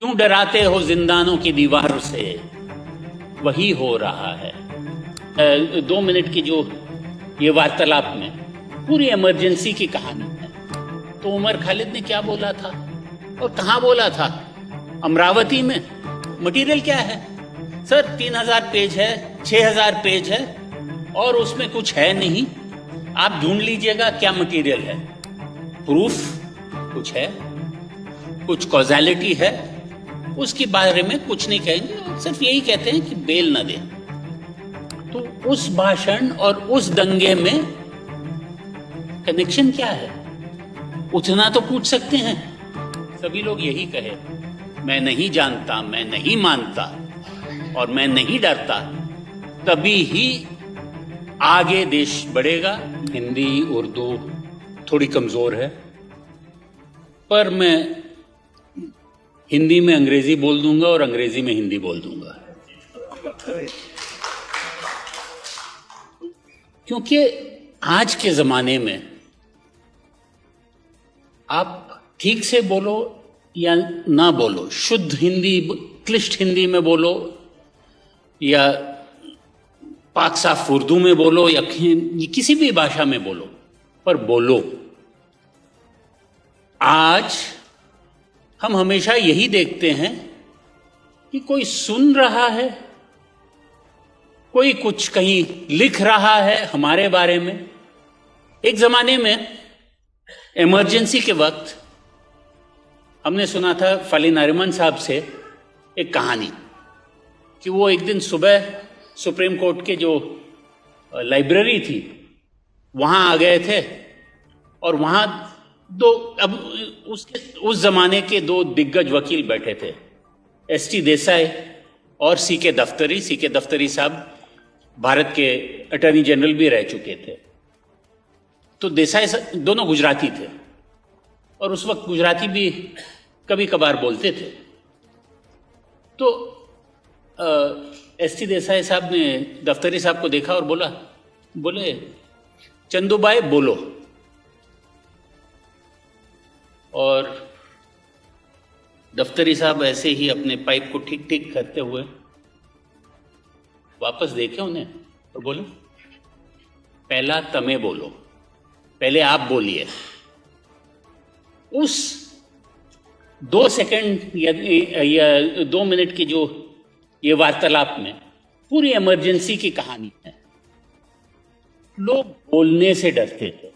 क्यों डराते हो जिंदानों की दीवारों से, वही हो रहा है। 2 मिनट की जो ये वार्तालाप में पूरी इमरजेंसी की कहानी है। तो उमर खालिद ने क्या बोला था और कहाँ बोला था? अमरावती में। मटेरियल क्या है सर? 3000 पेज है, 6000 पेज है और उसमें कुछ है नहीं। आप ढूंढ लीजिएगा क्या मटेरियल है। प्रूफ कुछ है, कुछ कॉजैलिटी है, उसके बारे में कुछ नहीं कहेंगे, सिर्फ यही कहते हैं कि बेल न दे। तो उस भाषण और उस दंगे में कनेक्शन क्या है? उतना तो पूछ सकते हैं। सभी लोग यही कहे, मैं नहीं जानता, मैं नहीं मानता और मैं नहीं डरता, तभी ही आगे देश बढ़ेगा। हिंदी उर्दू थोड़ी कमजोर है, पर मैं हिंदी में अंग्रेजी बोल दूंगा और अंग्रेजी में हिंदी बोल दूंगा, क्योंकि आज के जमाने में आप ठीक से बोलो या ना बोलो, शुद्ध हिंदी, क्लिष्ट हिंदी में बोलो या पाक साफ उर्दू में बोलो या किसी भी भाषा में बोलो, पर बोलो। आज हम हमेशा यही देखते हैं कि कोई सुन रहा है, कोई कुछ कहीं लिख रहा है हमारे बारे में। एक जमाने में इमरजेंसी के वक्त हमने सुना था फली नरिमन साहब से एक कहानी कि वो एक दिन सुबह सुप्रीम कोर्ट के जो लाइब्रेरी थी वहां आ गए थे और वहां उस जमाने के 2 दिग्गज वकील बैठे थे, एस.टी. देसाई और सी.के. दफ्तरी। सी.के. दफ्तरी साहब भारत के अटॉर्नी जनरल भी रह चुके थे। तो देसाई दोनों गुजराती थे और उस वक्त गुजराती भी कभी कभार बोलते थे। तो एस.टी. देसाई साहब ने दफ्तरी साहब को देखा और बोले चंदूभाई बोलो। और दफ्तरी साहब ऐसे ही अपने पाइप को ठीक ठीक करते हुए वापस देखे उन्हें और बोले पहला तमे बोलो, पहले आप बोलिए। उस 2 सेकंड या 2 मिनट की जो ये वार्तालाप में पूरी इमरजेंसी की कहानी है। लोग बोलने से डरते थे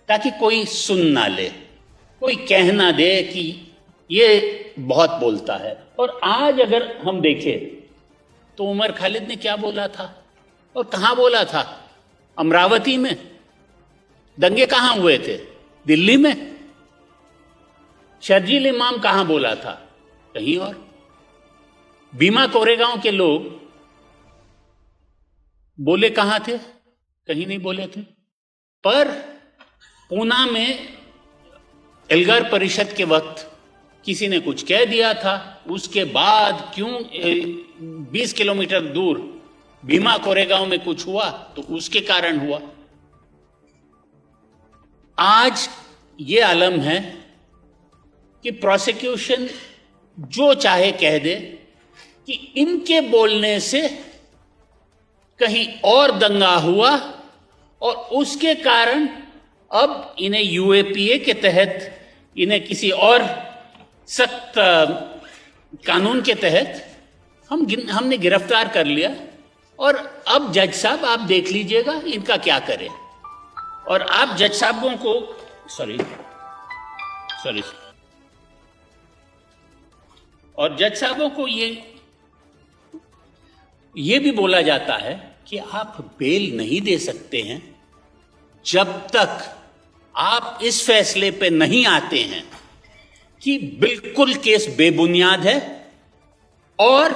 ताकि कोई सुन ना ले, कोई कह ना दे कि ये बहुत बोलता है। और आज अगर हम देखें तो उमर खालिद ने क्या बोला था और कहां बोला था? अमरावती में। दंगे कहां हुए थे? दिल्ली में। शर्जील इमाम कहां बोला था? कहीं और। भीमा कोरेगांव के लोग बोले कहां थे? कहीं नहीं बोले थे। पर पूना में एल्गार परिषद के वक्त किसी ने कुछ कह दिया था, उसके बाद क्यों 20 किलोमीटर दूर भीमा कोरेगांव में कुछ हुआ तो उसके कारण हुआ। आज ये आलम है कि प्रोसिक्यूशन जो चाहे कह दे कि इनके बोलने से कहीं और दंगा हुआ और उसके कारण अब इन्हें यूएपीए के तहत, इन्हें किसी और सख्त कानून के तहत हमने गिरफ्तार कर लिया और अब जज साहब आप देख लीजिएगा इनका क्या करें। और आप जज साहबों को और जज साहबों को ये भी बोला जाता है कि आप बेल नहीं दे सकते हैं जब तक आप इस फैसले पे नहीं आते हैं कि बिल्कुल केस बेबुनियाद है और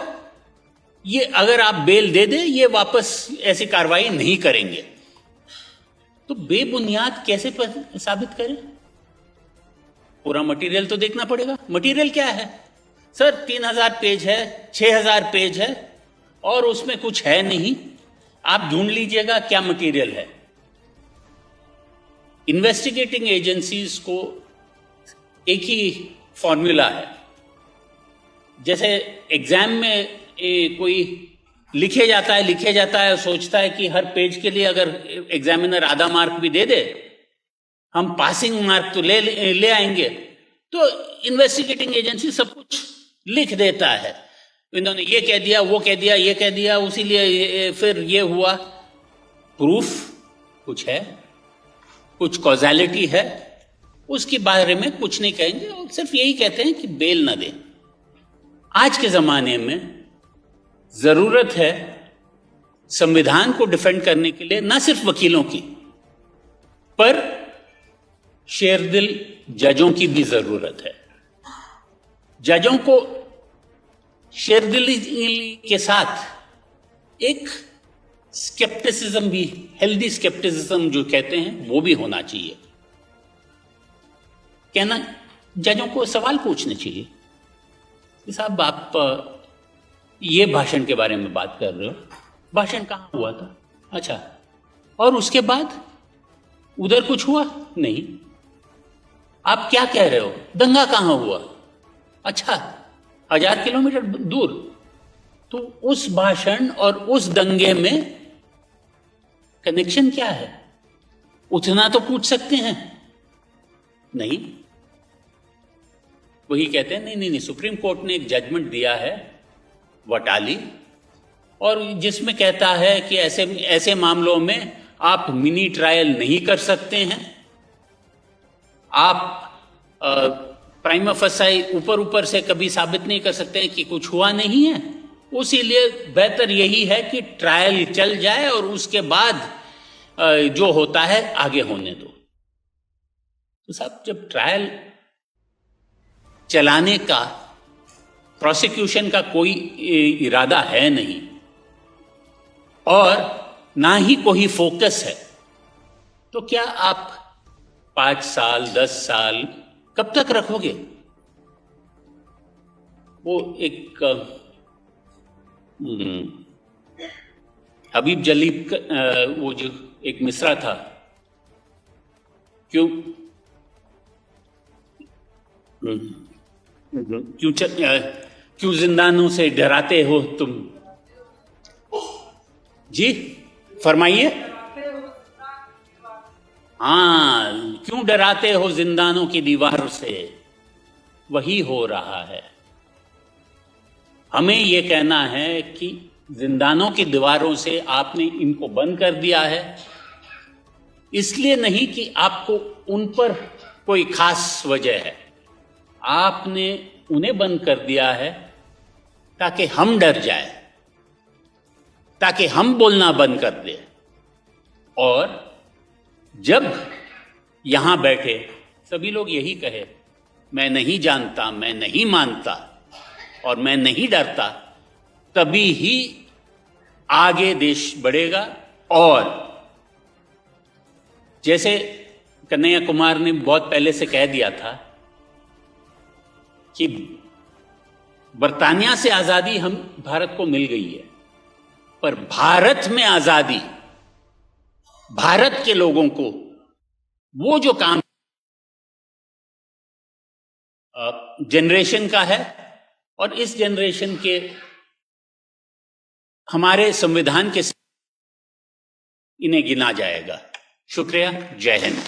ये अगर आप बेल दे दें ये वापस ऐसी कार्रवाई नहीं करेंगे। तो बेबुनियाद कैसे साबित करें? पूरा मटेरियल तो देखना पड़ेगा। मटेरियल क्या है सर? 3000 पेज है, 6000 पेज है और उसमें कुछ है नहीं। आप ढूंढ लीजिएगा क्या मटेरियल है। इन्वेस्टिगेटिंग एजेंसीज को एक ही फॉर्मूला है जैसे एग्जाम में कोई लिखे जाता है, सोचता है कि हर पेज के लिए अगर एग्जामिनर आधा मार्क भी दे दे, हम पासिंग मार्क तो ले आएंगे, तो इन्वेस्टिगेटिंग एजेंसी सब कुछ लिख देता है, इन्होंने ये कह दिया, वो कह दिया, ये कह दिया, उसीलिए फिर ये हुआ। प्रूफ कुछ है, कुछ कॉजालिटी है, उसके बारे में कुछ नहीं कहेंगे और सिर्फ यही कहते हैं कि बेल न दें। आज के जमाने में जरूरत है संविधान को डिफेंड करने के लिए न सिर्फ वकीलों की, पर शेरदिल जजों की भी जरूरत है। जजों को शेरदिली के साथ एक स्केप्टिसिज्म भी, हेल्दी स्केप्टिसिज्म जो कहते हैं, वो भी होना चाहिए। कहना, जजों को सवाल पूछने चाहिए कि साहब आप ये भाषण के बारे में बात कर रहे हो, भाषण कहाँ हुआ था? अच्छा, और उसके बाद उधर कुछ हुआ नहीं? आप क्या कह रहे हो? दंगा कहाँ हुआ? अच्छा, 1000 किलोमीटर दूर। तो उस भाषण और उस दंगे में कनेक्शन क्या है? उतना तो पूछ सकते हैं। नहीं, वही कहते हैं नहीं, सुप्रीम कोर्ट ने एक जजमेंट दिया है वटाली, और जिसमें कहता है कि ऐसे मामलों में आप मिनी ट्रायल नहीं कर सकते हैं, आप प्राइमा फेसाई ऊपर से कभी साबित नहीं कर सकते हैं कि कुछ हुआ नहीं है। उसीलिए बेहतर यही है कि ट्रायल चल जाए और उसके बाद जो होता है आगे होने दो। तो साहब, जब ट्रायल चलाने का प्रोसिक्यूशन का कोई इरादा है नहीं और ना ही कोई फोकस है, तो क्या आप 5 साल 10 साल कब तक रखोगे? वो एक हबीब जलीब वो जो एक मिसरा था, क्यों जिंदानों से डराते हो तुम? जी फरमाइए। हाँ, क्यों डराते हो जिंदानों की दीवारों से, वही हो रहा है। हमें यह कहना है कि जिंदानों की दीवारों से आपने इनको बंद कर दिया है, इसलिए नहीं कि आपको उन पर कोई खास वजह है, आपने उन्हें बंद कर दिया है ताकि हम डर जाए, ताकि हम बोलना बंद कर दें। और जब यहां बैठे सभी लोग यही कहे, मैं नहीं जानता, मैं नहीं मानता और मैं नहीं डरता, तभी ही आगे देश बढ़ेगा। और जैसे कन्हैया कुमार ने बहुत पहले से कह दिया था कि बर्तानिया से आजादी हम भारत को मिल गई है, पर भारत में आजादी भारत के लोगों को वो जो काम जनरेशन का है, और इस जनरेशन के हमारे संविधान के इन्हें गिना जाएगा। शुक्रिया, जय हिंद।